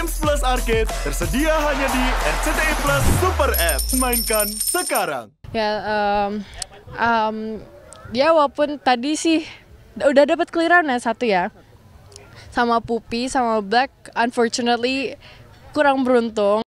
Games Plus Arcade tersedia hanya di RCTI Plus Super App. Mainkan sekarang. Ya, dia walaupun tadi sih udah dapat clearan ya satu ya, sama Pupi sama Black, unfortunately kurang beruntung.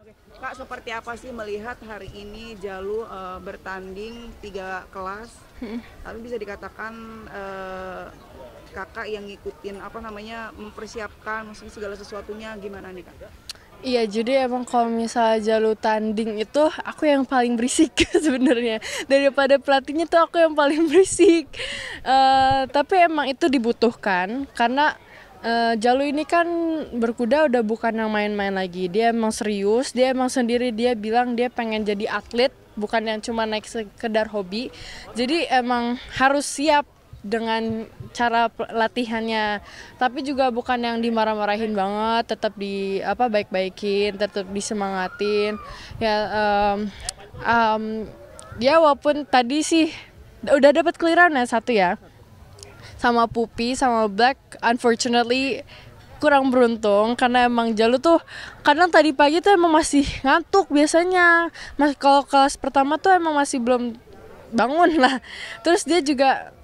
Oke. Kak, seperti apa sih melihat hari ini Jalu bertanding 3 kelas, tapi bisa dikatakan kakak yang ngikutin mempersiapkan maksudnya segala sesuatunya gimana nih kak? Iya, jadi emang kalau misalnya Jalu tanding itu aku yang paling berisik sebenarnya. Daripada pelatihnya tuh aku yang paling berisik. Tapi emang itu dibutuhkan karena Jalu ini kan berkuda udah bukan yang main-main lagi. Dia emang serius, dia emang sendiri dia bilang dia pengen jadi atlet, bukan yang cuma naik sekedar hobi. Jadi emang harus siap dengan cara latihannya, tapi juga bukan yang dimarah-marahin banget, tetap baik-baikin, tetap disemangatin ya. Ya walaupun tadi sih udah dapat clearan ya satu ya sama Pupi sama Black, unfortunately kurang beruntung karena emang Jalu tuh kadang tadi pagi tuh emang masih ngantuk biasanya. Kalau kelas pertama tuh emang masih belum bangun lah. Terus dia juga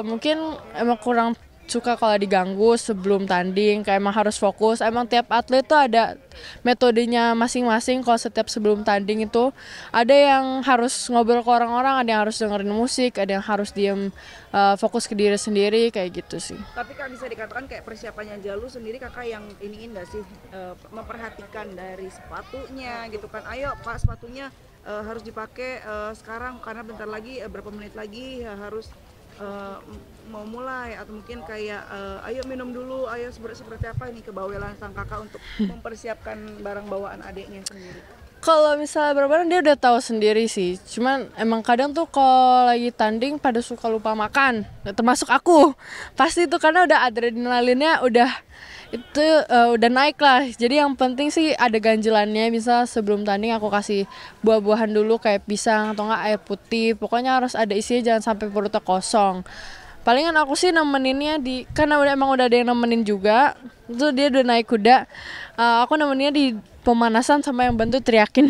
mungkin emang kurang suka kalau diganggu sebelum tanding, kayak emang harus fokus. Emang tiap atlet tuh ada metodenya masing-masing. Kalau setiap sebelum tanding itu ada yang harus ngobrol ke orang-orang, ada yang harus dengerin musik, ada yang harus diem fokus ke diri sendiri, kayak gitu sih. Tapi kak, bisa dikatakan kayak persiapannya Jalu sendiri kakak yang iniin nggak sih, memperhatikan dari sepatunya gitu kan? Ayo pak, sepatunya harus dipakai sekarang karena bentar lagi berapa menit lagi harus mau mulai, atau mungkin kayak ayo minum dulu, ayo seperti apa ini kebawelan sang kakak untuk mempersiapkan barang bawaan adiknya sendiri? Kalau misalnya bareng-bareng dia udah tahu sendiri sih. Cuman emang kadang tuh kalau lagi tanding pada suka lupa makan. Termasuk aku. Pasti itu karena udah adrenalinnya udah naik lah. Jadi yang penting sih ada ganjelannya. Misal sebelum tanding aku kasih buah-buahan dulu kayak pisang atau enggak air putih. Pokoknya harus ada isinya, jangan sampai perutnya kosong. Palingan aku sih nemeninnya karena emang udah ada yang nemenin juga. Itu dia udah naik kuda. Aku nemeninnya di pemanasan sama yang bantu teriakin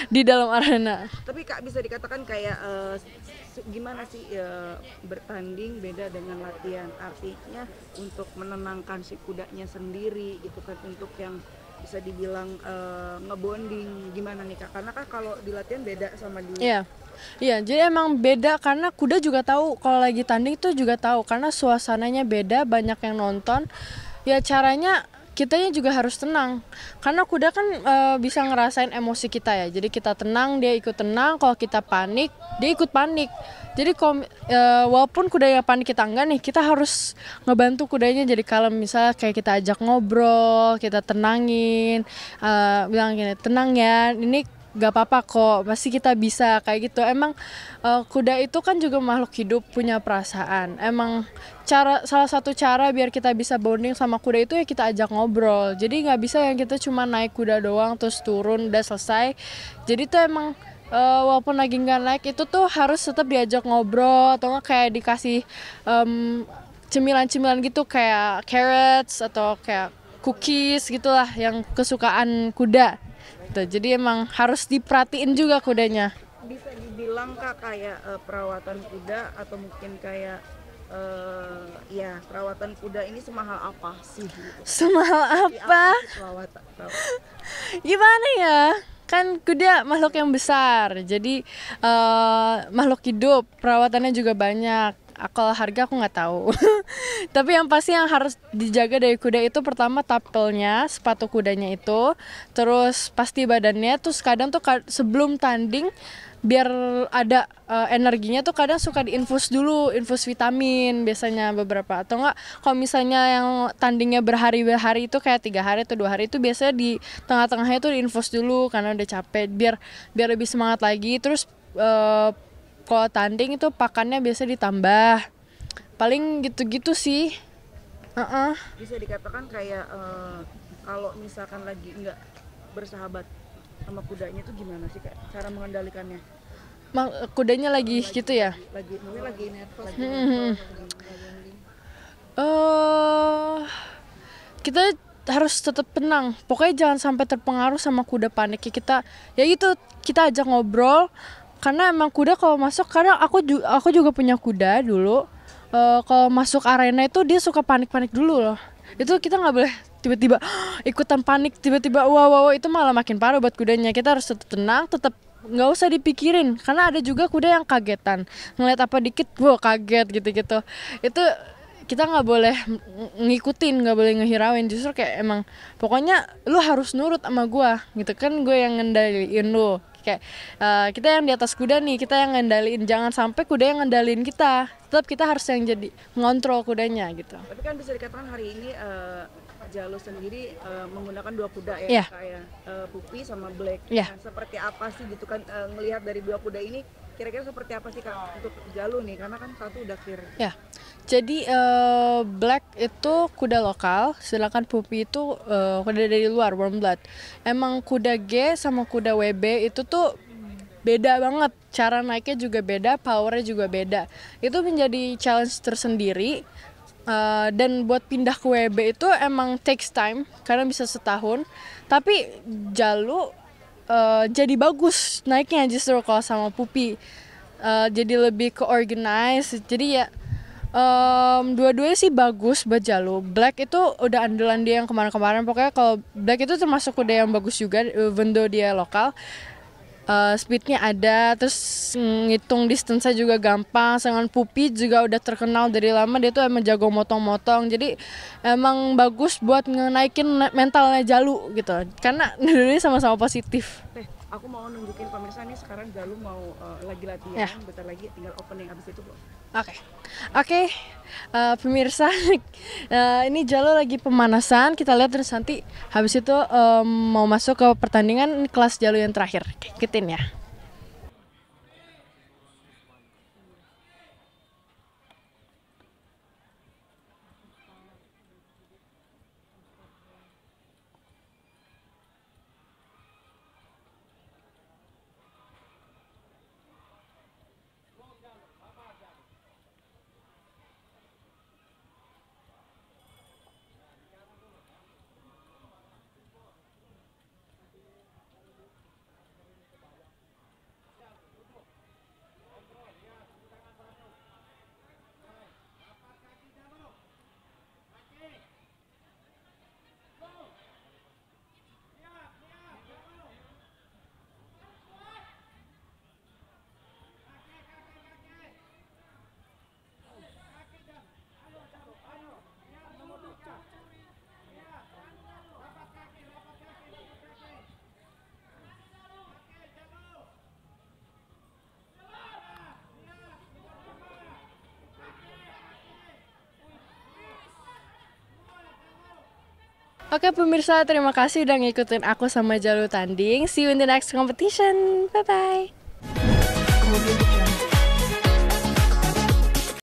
di dalam arena. Tapi kak, bisa dikatakan kayak gimana sih bertanding beda dengan latihan, artinya untuk menenangkan si kudanya sendiri gitu kan, untuk yang bisa dibilang ngebonding gimana nih kak? Karena kan kalau di latihan beda sama di Iya, jadi emang beda karena kuda juga tahu kalau lagi tanding tuh juga tahu karena suasananya beda, banyak yang nonton. Ya caranya kitanya juga harus tenang. Karena kuda kan bisa ngerasain emosi kita ya. Jadi kita tenang, dia ikut tenang. Kalau kita panik, dia ikut panik. Jadi walaupun kudanya panik kita enggak nih, kita harus ngebantu kudanya jadi kalem. Misalnya kayak kita ajak ngobrol, kita tenangin, bilang gini, tenang ya, ini gak apa-apa kok, pasti kita bisa, kayak gitu. Emang kuda itu kan juga makhluk hidup, punya perasaan. Emang salah satu cara biar kita bisa bonding sama kuda itu ya kita ajak ngobrol. Jadi nggak bisa yang kita cuma naik kuda doang terus turun udah selesai. Jadi tuh emang walaupun lagi nggak naik itu tuh harus tetap diajak ngobrol, atau nggak kayak dikasih cemilan-cemilan gitu kayak carrots atau kayak cookies gitulah yang kesukaan kuda. Jadi emang harus diperhatiin juga kudanya. Bisa dibilang kak kayak perawatan kuda, atau mungkin kayak perawatan kuda ini semahal apa sih? Gitu. Semahal apa? Perawatan. Gimana ya? Kan kuda makhluk yang besar, jadi makhluk hidup, perawatannya juga banyak. Kalau harga aku nggak tahu. Tapi yang pasti yang harus dijaga dari kuda itu pertama tapelnya, sepatu kudanya itu, terus pasti badannya. Terus kadang tuh sebelum tanding biar ada energinya tuh kadang suka diinfus dulu, infus vitamin biasanya beberapa. Atau enggak kalau misalnya yang tandingnya berhari-hari itu kayak 3 hari atau 2 hari itu biasanya di tengah-tengahnya tuh diinfus dulu karena udah capek biar lebih semangat lagi. Terus kalau tanding itu pakannya biasa ditambah. Paling gitu-gitu sih. Bisa dikatakan kayak kalau misalkan lagi nggak bersahabat sama kudanya tuh gimana sih Kak cara mengendalikannya? Kudanya lagi gitu ya? Mungkin lagi nervous. Kita harus tetap tenang. Pokoknya jangan sampai terpengaruh sama kuda panik. Ya gitu, kita ajak ngobrol. Karena emang kuda kalau masuk, karena aku juga punya kuda dulu. Kalau masuk arena itu dia suka panik-panik dulu loh. Itu kita nggak boleh tiba-tiba ikutan panik, tiba-tiba wow, itu malah makin parah buat kudanya. Kita harus tetap tenang, tetap nggak usah dipikirin. Karena ada juga kuda yang kagetan, ngeliat apa dikit, wow kaget gitu-gitu. Itu kita nggak boleh ngikutin, nggak boleh ngehirauin. Justru kayak emang pokoknya lu harus nurut sama gua gitu kan, gue yang ngendaliin lu. Kayak kita yang di atas kuda nih, kita yang ngendaliin, jangan sampai kuda yang ngendaliin kita. Tetap kita harus yang jadi ngontrol kudanya gitu. Tapi kan bisa dikatakan hari ini Jalu sendiri menggunakan 2 kuda ya, kayak Pupi sama Black. Nah, seperti apa sih gitu kan ngelihat dari 2 kuda ini, kira-kira seperti apa sih Kak untuk Jalu nih, karena kan satu udah clear. Ya, jadi Black itu kuda lokal, sedangkan Pupi itu kuda dari luar, warm blood. Emang kuda G sama kuda WB itu tuh beda banget, cara naiknya juga beda, powernya juga beda. Itu menjadi challenge tersendiri. Dan buat pindah ke WB itu emang takes time karena bisa setahun. Tapi Jalu jadi bagus naiknya justru kalau sama Pupi. Jadi lebih ke organize. Jadi ya dua-duanya sih bagus buat Jalu. Black itu udah andalan dia yang kemarin-kemarin. Pokoknya kalau Black itu termasuk kuda yang bagus juga, even though dia lokal. Speednya ada, terus ngitung distance-nya juga gampang. Dengan Pupi juga udah terkenal dari lama, dia tuh emang jago motong-motong. Jadi emang bagus buat ngenaikin mentalnya Jalu gitu. Karena dua-duanya sama-sama positif. Aku mau nunjukin pemirsa nih, sekarang Jalu mau lagi latihan, bentar lagi tinggal opening abis itu Bu. Oke. Pemirsa, ini Jalu lagi pemanasan. Kita lihat terus nanti habis itu mau masuk ke pertandingan kelas Jalu yang terakhir. Ikutin ya. Oke pemirsa, terima kasih udah ngikutin aku sama Jalu tanding. See you in the next competition. Bye-bye.